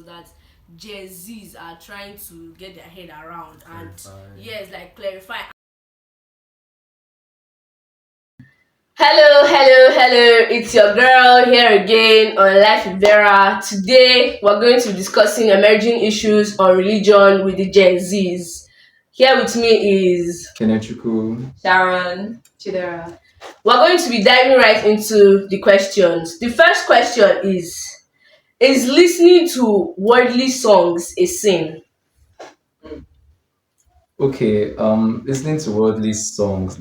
that Gen Zs are trying to get their head around and Clarify. yes, like clarify. Hello, hello, hello. It's your girl here again on Life with Vera. Today we're going to be discussing emerging issues on religion with the Gen Zs. Here with me is Kenechukwu. Sharon. Chidera. We're going to be diving right into the questions. The first question is listening to worldly songs a sin? Okay, listening to worldly songs.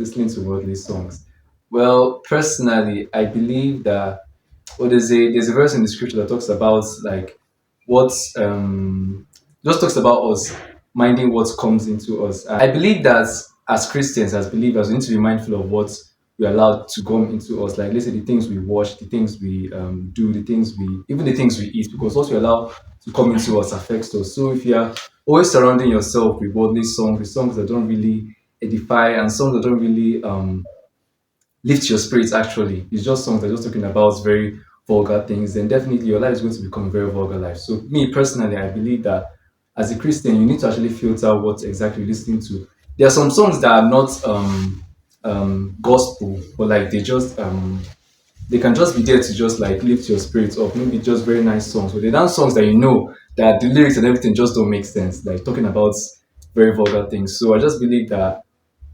Well, personally, I believe that there's a verse in the scripture that talks about like what just talks about us minding what comes into us. I believe that as Christians, as believers, we need to be mindful of what we allow to come into us. Like let's say the things we watch, the things we do, the things we eat, because what we allow to come into us affects us. So if you are always surrounding yourself with worldly songs, with songs that don't really edify and songs that don't really lift your spirits, actually it's just songs that are just talking about very vulgar things, then definitely your life is going to become a very vulgar life. So me personally, I believe that as a Christian you need to actually filter what exactly you're listening to. There are some songs that are not gospel, but like they can just be there to just like lift your spirits up, maybe just very nice songs, but they dance songs that you know that the lyrics and everything just don't make sense, like talking about very vulgar things. So I just believe that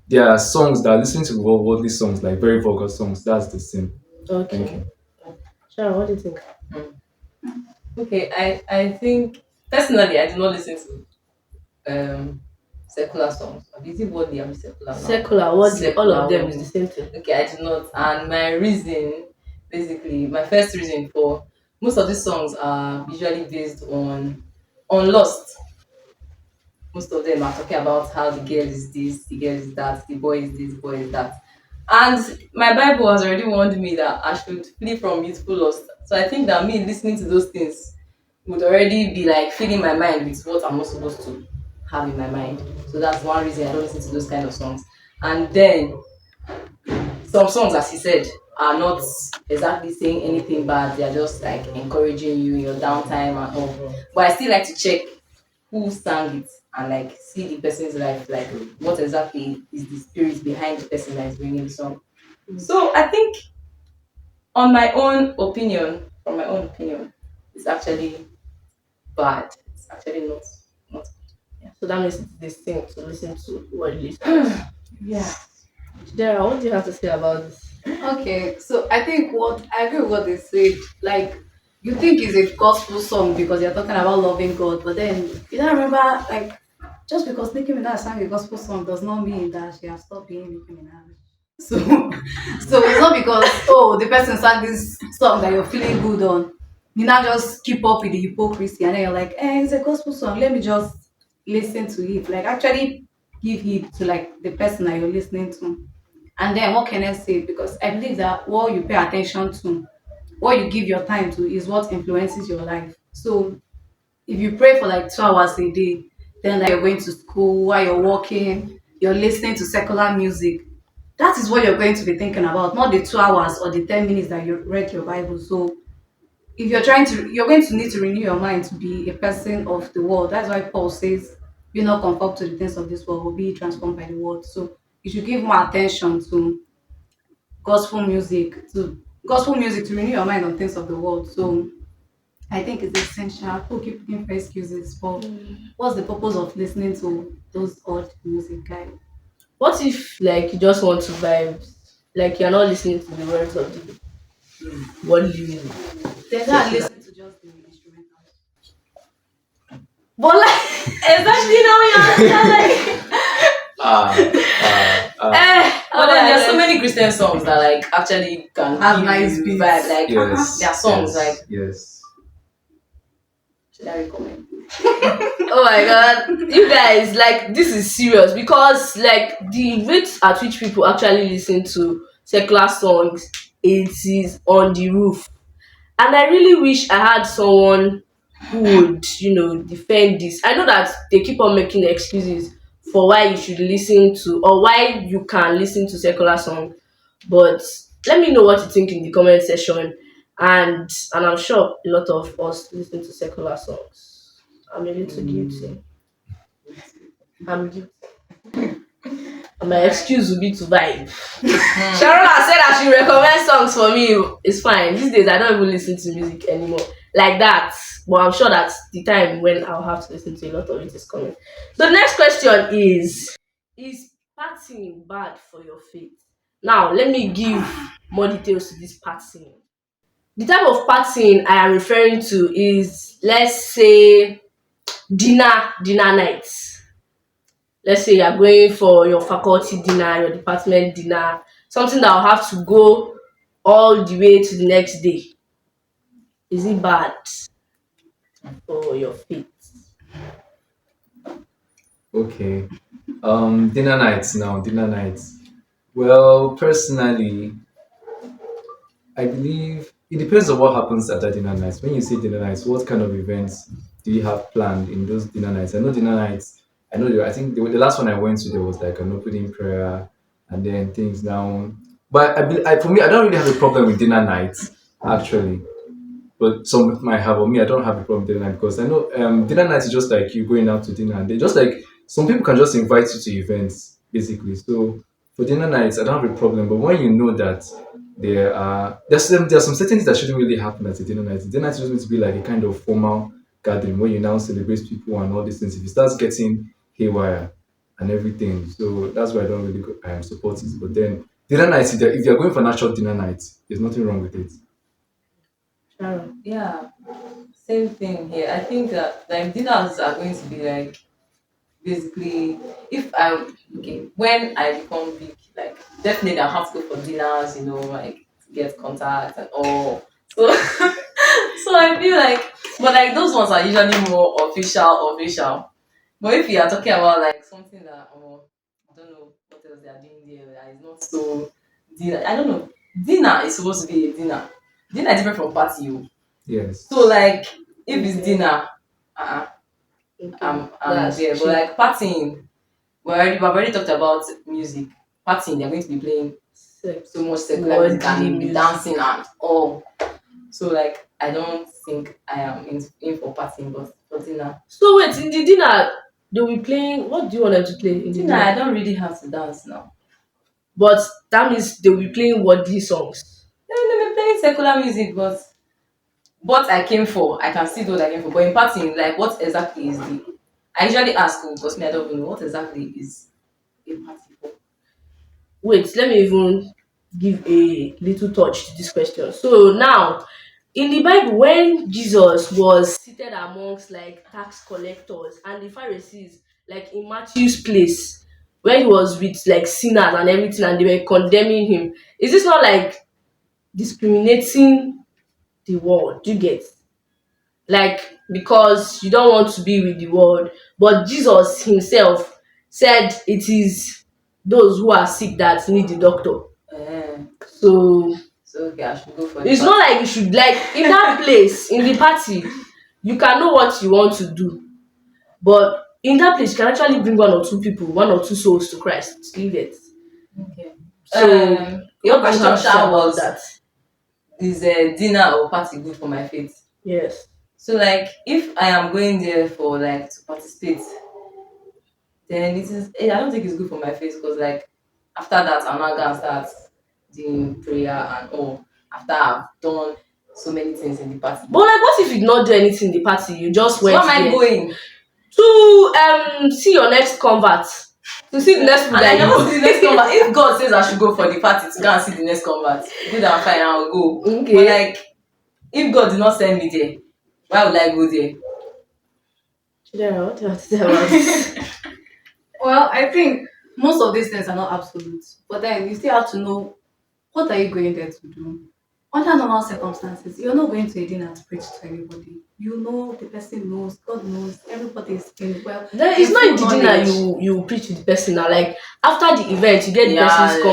there are songs that listening to worldly songs, like very vulgar songs, that's the sin. Thank Okay. you. Sharon, what do you think? Okay, I think personally I do not listen to secular songs. Is it worldly? I'm secular now. Secular, what do all of Secular them is the worldly. same thing. Okay, I do not. And my reason, basically, my first reason for most of these songs are usually based on lust. Most of them are talking about how the girl is this, the girl is that, the boy is this, the boy is that. And my Bible has already warned me that I should flee from youthful lust. So I think that me listening to those things would already be like filling my mind with what I'm not supposed to have in my mind. So that's one reason I don't listen to those kind of songs. And then some songs, as he said, are not exactly saying anything bad. They are just like encouraging you in your downtime and all. But I still like to check who sang it and like see the person's life, like what exactly is the spirit behind the person that is bringing the song. So I think, on my own opinion, from my own opinion, it's actually bad. It's actually not. Yeah. So that means it's distinct to listen to worldly songs. Yeah. Dara, what do you have to say about this? Okay, so I think what I agree with what they said. Like, you think it's a gospel song because you're talking about loving God, but then you don't remember, like, just because Nicki Minaj sang a gospel song does not mean that she has stopped being Nicki Minaj. So, so it's not because the person sang this song that you're feeling good on. You now just keep up with the hypocrisy, and then you're like, it's a gospel song. Let me just listen to it. Like, actually give heed to like the person that you're listening to. And then what can I say? Because I believe that what you pay attention to, what you give your time to, is what influences your life. So if you pray for like 2 hours a day, then like you're going to school, while you're working, you're listening to secular music, that is what you're going to be thinking about, not the 2 hours or the 10 minutes that you read your Bible. So if you're going to need to renew your mind to be a person of the world. That's why Paul says, "Be not conformed to the things of this world, but be transformed by the word." So you should give more attention to gospel music to renew your mind on things of the world. So I think it's essential. People keep looking for excuses, but what's the purpose of listening to those old music, guys? What if like you just want to vibe, like you're not listening to the words of the worldly music? Then go and Secular. listen to just the instrumental. But like exactly now you're like Ah, But then there's so like, many Christian songs that like actually can Have give nice you beats. vibe. Like yes, there are songs yes, like, yes. should I recommend? oh my god, you guys, like this is serious because like the rate at which people actually listen to secular songs, it is on the roof. And I really wish I had someone who would, defend this. I know that they keep on making excuses for why you should listen to or why you can listen to secular song. But let me know what you think in the comment section. And I'm sure a lot of us listen to secular songs. I'm a little Mm, guilty. I'm guilty. And my Alright. excuse will be to vibe. Hmm. Sharon has said that she recommend songs for me. It's fine. These days I don't even listen to music anymore like that. But I'm sure that the time when I'll have to listen to a lot of it is coming. So the next question is partying bad for your faith? Now let me give more details to this partying. The type of partying I am referring to is, let's say, dinner nights. Let's say you're going for your faculty dinner, your department dinner, something that will have to go all the way to the next day. Is it bad for your faith? okay. Dinner nights now. Dinner nights. Well, personally, I believe it depends on what happens at that dinner night. When you say dinner nights, what kind of events do you have planned in those dinner nights? I know dinner nights. I know. I think the last one I went to there was like an opening prayer, and then things now. But for me, I don't really have a problem with dinner nights actually. But some might have, or me, I don't have a problem with dinner night because I know dinner night is just like you going out to dinner, and they just like some people can just invite you to events basically. So for dinner nights, I don't have a problem. But when you know that there are some certain things that shouldn't really happen at a dinner night. Dinner night is just meant to be like a kind of formal gathering where you now celebrate people and all these things. If it starts getting haywire and everything, so that's why I don't really support it. But then dinner nights, if you're going for natural dinner nights, there's nothing wrong with it. Sharon. Yeah, same thing here. I think that like dinners are going to be like basically if I okay when I become big, like definitely I have to go for dinners, like to get contact and all. So so I feel like but like those ones are usually more official. But if you are talking about like something that I don't know what else they are doing there that is not so dinner. I don't know. Dinner is supposed to be a dinner. Dinner is different from party. Oh. So Yes. like if it's Okay. dinner, uh Okay. I'm That's there. But cheap. like partying, we've already talked about music. Partying, they're going to be playing so Sex. much secular music Worldly and be music. dancing and all. So like I don't think I am in for partying, but for dinner. So wait, in the dinner they'll be playing, what do you want them to play in the Dinner, I dinner? don't really have to dance now. But that means they'll be playing worldly songs. They've been playing secular music, but what I came for, I can still do what I came for. But in partying, like what exactly is the I usually ask because me I don't even know what exactly is a party for. Wait, let me even give a little touch to this question. So now, in the Bible, when Jesus was seated amongst like tax collectors and the Pharisees, like in Matthew's place, when he was with like sinners and everything, and they were condemning him, is this not like discriminating the world? Do you get? Like, because you don't want to be with the world, but Jesus himself said it is those who are sick that need the doctor. Eh, So so okay, I should go for the it's not party. like you should, like, in that place, in the party, you can know what you want to do, but in that place you can actually bring one or two people, one or two souls to Christ. You get? Okay. So Your what do you question have to say Sha about was that? is a dinner or party good for my faith? Yes. So like if I am going there for like to participate, then I don't think it's good for my faith because like after that I'm not gonna start doing prayer and all after I've done so many things in the party. But like, what if you did not do anything in the party, you just So why went am I there going? to see your next convert, to see the next And people I that never you see the next convert. If God says I should go for the party to go and see the next convert, good and fine, I'll go. But okay. like if God did not send me there, why would I go there? Chidera, what do you have to say about this? Well, I think most of these things are not absolute, but then you still have to know what are you going there to do. Under normal circumstances, you're not going to a dinner to preach to anybody. You know, the person knows, God knows, everybody is Then it's in not full in the dinner knowledge. you preach with the person now. Like after the event, you get the person's Yeah.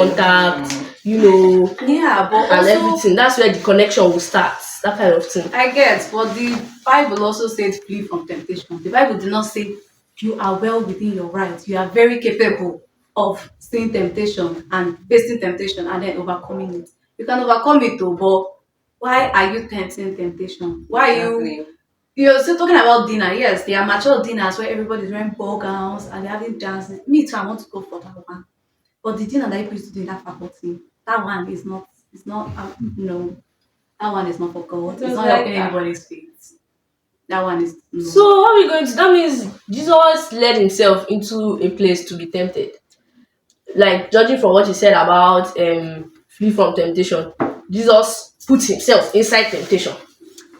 contact, you know, Yeah, but and also everything. That's where the connection will start. That kind of thing. I get, but the Bible also said flee from temptation. The Bible did not say you are well within your rights. You are very capable of seeing temptation and facing temptation and then overcoming it. You can overcome it though, but why are you tempting temptation? Why are you Exactly. You're still talking about dinner. Yes, they are mature dinners where everybody's wearing ball gowns and they're having dances. Me too, I want to go for that one. But the dinner that people used to do in that faculty, that one is not. It's not. No, that one is not for It God. It's was not like helping anybody's faith. That one is So no. how are we going to? That means Jesus led himself into a place to be tempted. Like judging from what you said about flee from temptation, Jesus put himself inside temptation.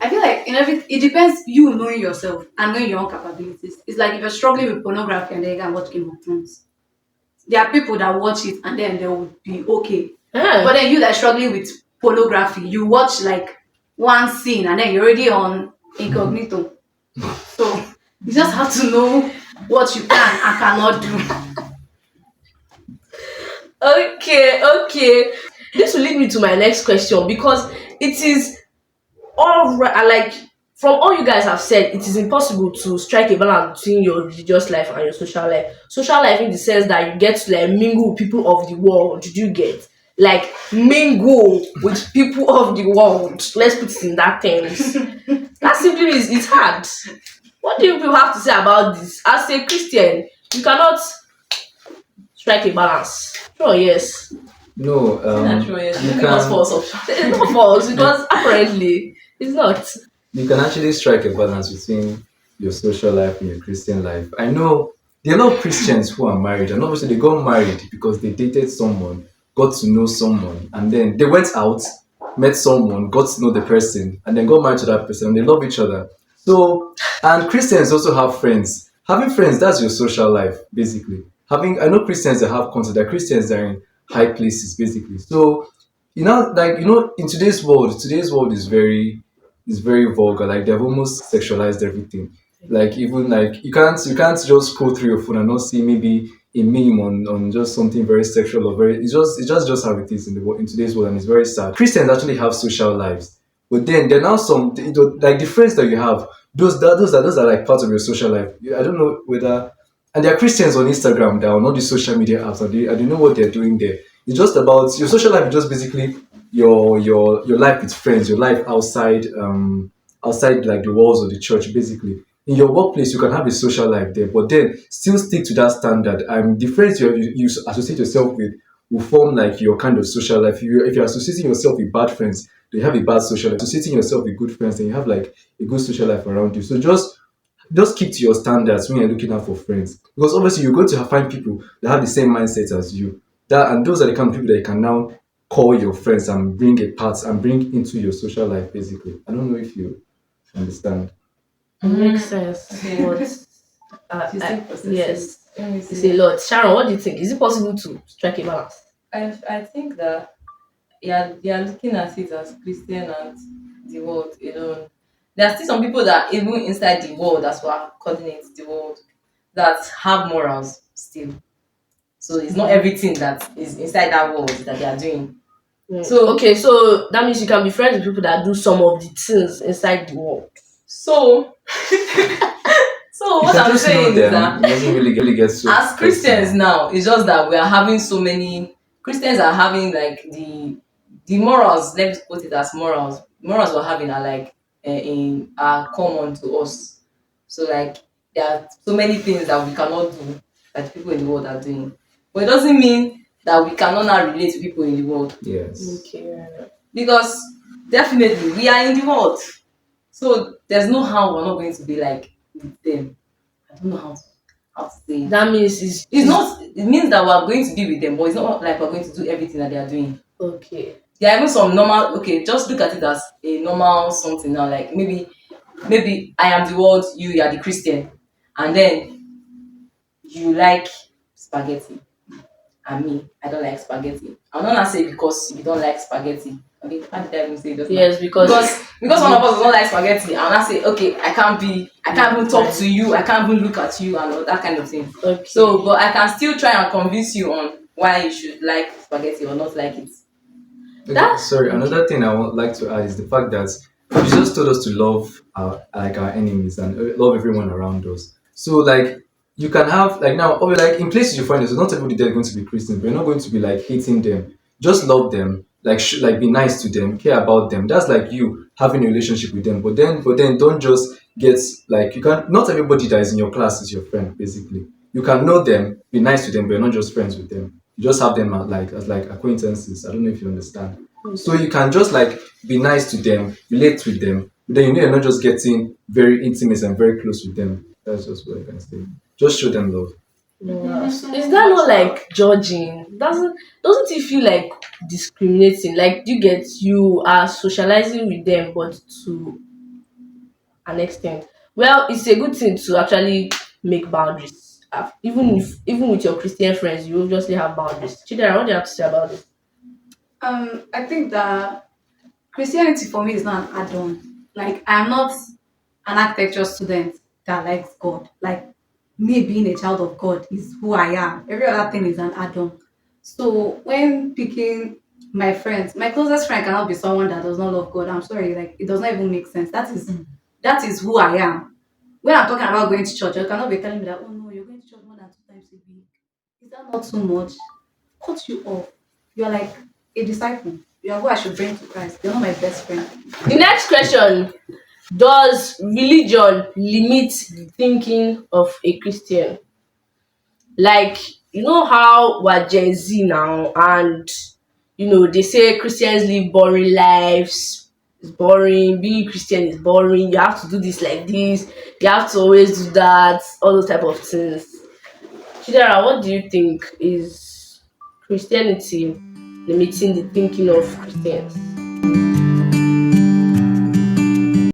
I feel like in every it depends you knowing yourself and knowing your own capabilities. It's like if you're struggling with pornography and then you can watch Game of Thrones. There are people that watch it and then they will be okay. But Yeah. then you that are struggling with pornography, you watch like one scene and then you're already on incognito. So you just have to know what you can and cannot do. Okay, okay. This will lead me to my next question because it is all right. Like from all you guys have said, it is impossible to strike a balance between your religious life and your social life. Social life in the sense that you get to like mingle with people of the world. Did you get like mingle with people of the world? Let's put it in that terms. That simply means it's hard. What do you people have to say about this? As a Christian, you cannot strike a balance. Sure, yes. No, not true. Yes, you it was can false option. It's not false because apparently it's not. you can actually strike a balance between your social life and your Christian life. I know there are a lot of Christians who are married, and obviously they got married because they dated someone, got to know someone, and then they went out, met someone, got to know the person, and then got married to that person, and they love each other. So, and Christians also have friends. Having friends, that's your social life, basically. I know Christians that have contact, that Christians that are in high places, basically. So, in today's world is very vulgar. Like they've almost sexualized everything. Like even like you can't just scroll through your phone and not see maybe a meme on just something very sexual or very it's just how it is in today's world, and it's very sad. Christians actually have social lives, but then there are now some like the friends that you have, those are like part of your social life. I don't know whether, and there are Christians on Instagram that are on all these social media apps, and I don't know what they're doing there. It's just about your social life is just basically your life with friends, your life outside like the walls of the church, basically. In your workplace, you can have a social life there, but then still stick to that standard. The friends you associate yourself with will form like your kind of social life. If you're associating yourself with bad friends, then you have a bad social life. Associating yourself with good friends, then you have like a good social life around you. So just keep to your standards when you're looking out for friends, because obviously you're going to find people that have the same mindset as you. And those are the kind of people that you can now call your friends and bring into your social life, basically. I don't know if you understand. Makes sense. Okay. But She's still processing. yes, Let me it's see. a lot. Sharon, what do you think? Is it possible to strike a balance? I think that you're looking at it as Christian and the world alone. There are still some people that even inside the world, that's what coordinates the world, that have morals still. So it's not everything that is inside that world that they are doing. So Okay, so that means you can be friends with people that do some of the things inside the world. so so You what can I'm just know saying is them. that It doesn't really get so as Christians personal. now, it's just that we are having so many Christians are having like the morals. Let's put it as morals. Morals we're having are like in are common to us. So like there are so many things that we cannot do that the people in the world are doing, but it doesn't mean that we cannot now relate to people in the world, Yes. Okay. because definitely we are in the world. So there's no how we're not going to be like with them. I don't know how to say it. That means it's It means that we're going to be with them, but it's not like we're going to do everything that they are doing. okay. There are even some normal, okay, just look at it as a normal something now. Like maybe I am the world, you are the Christian, and then you like spaghetti, and me, I don't like spaghetti. I'm not gonna say because you don't like spaghetti. Okay, how did I even say it just now? Yes, Because one of us don't like spaghetti, and I say, okay, I can't even talk to you, I can't even look at you, and all that kind of thing. okay. So, but I can still try and convince you on why you should like spaghetti or not like it. Okay, That's sorry. Another thing I would like to add is the fact that Jesus told us to love our enemies and love everyone around us. So like you can have like now, or like in places you find us, not everybody there is going to be Christians, but you're not going to be like hating them. Just love them, like be nice to them, care about them. That's like you having a relationship with them. But then don't just get like you can not everybody that is in your class is your friend basically. You can know them, be nice to them, but you're not just friends with them. You just have them as like acquaintances. I don't know if you understand. So you can just like be nice to them, relate with them, but then you know you're not just getting very intimate and very close with them. That's just what I can say. Just show them love. Yeah. So is that not like judging? Doesn't it feel like discriminating? Like you get you are socializing with them, but to an extent. Well, it's a good thing to actually make boundaries. Even with your Christian friends, you obviously have boundaries. Chidera, what do you have to say about this? I think that Christianity for me is not an add-on. Like I'm not an architecture student that likes God. Like me being a child of God is who I am. Every other thing is an add-on. So when picking my friends, my closest friend cannot be someone that does not love God. I'm sorry, like it does not even make sense. That is who I am. When I'm talking about going to church, you cannot be telling me that, oh no, you're going to church more than 2 times a week. Is that not too much? Cut you off. You are like a disciple. You are who I should bring to Christ. You're not my best friend. The next question: does religion limit the thinking of a Christian? Like, you know how we're Gen Z now, and they say Christians live boring lives. It's boring. Being Christian is boring. You have to do this like this. You have to always do that. All those type of things. Chidera, what do you think is Christianity limiting the thinking of Christians?